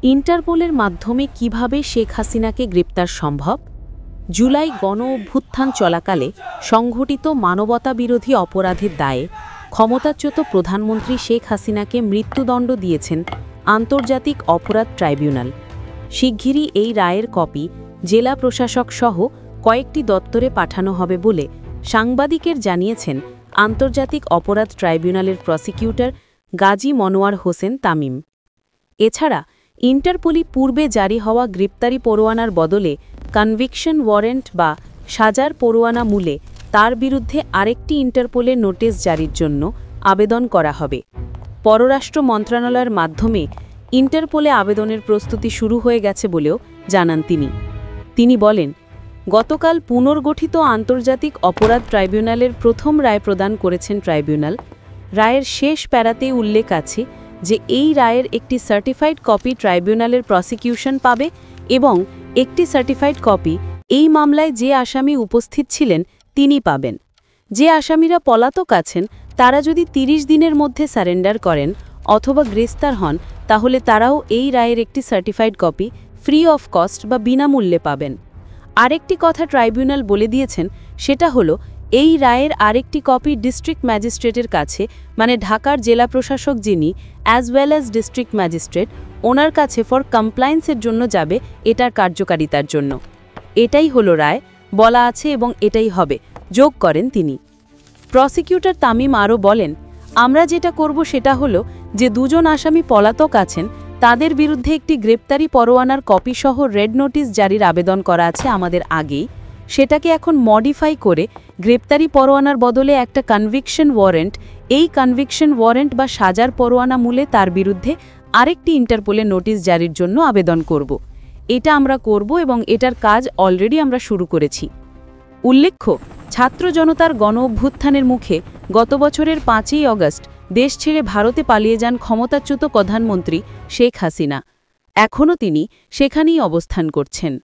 ইন্টারপোলের মাধ্যমে কিভাবে শেখ হাসিনাকে গ্রেপ্তার সম্ভব? জুলাই গণ-অভ্যুত্থান চলাকালে সংঘটিত মানবতাবিরোধী অপরাধের দায়ে ক্ষমতাচ্যুত প্রধানমন্ত্রী শেখ হাসিনাকে মৃত্যুদণ্ড দিয়েছেন আন্তর্জাতিক অপরাধ ট্রাইব্যুনাল। শিগগিরই এই রায়ের কপি জেলা প্রশাসক সহ কয়েকটি দপ্তরে পাঠানো হবে বলে সাংবাদিকের জানিয়েছেন আন্তর্জাতিক অপরাধ ট্রাইব্যুনালের প্রসিকিউটর গাজী মনোয়ার হোসেন তামিম। এছাড়া ইন্টারপোলি পূর্বে জারি হওয়া গ্রেপ্তারি পরোয়ানার বদলে কনভিকশন ওয়ারেন্ট বা সাজার পরোয়ানা মূলে তার বিরুদ্ধে আরেকটি ইন্টারপোলের নোটিশ জারির জন্য আবেদন করা হবে। পররাষ্ট্র মন্ত্রণালয়ের মাধ্যমে ইন্টারপোলে আবেদনের প্রস্তুতি শুরু হয়ে গেছে বলেও জানান তিনি বলেন, গতকাল পুনর্গঠিত আন্তর্জাতিক অপরাধ ট্রাইব্যুনালের প্রথম রায় প্রদান করেছেন ট্রাইব্যুনাল। রায়ের শেষ প্যারাতে উল্লেখ আছে যে এই রায়ের একটি সার্টিফাইড কপি ট্রাইব্যুনালের প্রসিকিউশন পাবে এবং একটি সার্টিফাইড কপি এই মামলায় যে আসামি উপস্থিত ছিলেন তিনি পাবেন। যে আসামিরা পলাতক আছেন তারা যদি ৩০ দিনের মধ্যে সারেন্ডার করেন অথবা গ্রেপ্তার হন তাহলে তারাও এই রায়ের একটি certified copy free of cost বা বিনামূল্যে পাবেন। আরেকটি কথা ট্রাইব্যুনাল বলে দিয়েছেন, সেটা হলো এই রায়ের আরেকটি কপি ডিস্ট্রিক্ট ম্যাজিস্ট্রেটের কাছে, মানে ঢাকার জেলা প্রশাসক যিনি as well as district magistrate, ওনার কাছে ফর কমপ্লায়েন্সের জন্য যাবে এটার কার্যকারিতার জন্য। এটাই হলো রায়, বলা আছে এবং এটাই হবে, যোগ করেন তিনি। প্রসিকিউটর তামিম আরও বলেন, আমরা যেটা করব সেটা হলো যে দুজন আসামি পলাতক আছেন তাদের বিরুদ্ধে একটি গ্রেপ্তারি পরোয়ানার কপি সহ রেড নোটিশ জারির আবেদন করা আছে আমাদের আগেই, সেটাকে এখন মডিফাই করে গ্রেপ্তারি পরোয়ানার বদলে একটা কনভিকশন ওয়ারেন্ট, এই কনভিকশন ওয়ারেন্ট বা সাজার পরোয়ানা মূলে তার বিরুদ্ধে আরেকটি ইন্টারপোলে নোটিশ জারির জন্য আবেদন করব। এটা আমরা করব এবং এটার কাজ অলরেডি আমরা শুরু করেছি। উল্লেখ্য, ছাত্র জনতার গণ-অভ্যুত্থানের মুখে গত বছরের ৫ই অগস্ট দেশ ছেড়ে ভারতে পালিয়ে যান ক্ষমতাচ্যুত প্রধানমন্ত্রী শেখ হাসিনা। এখনও তিনি সেখানেই অবস্থান করছেন।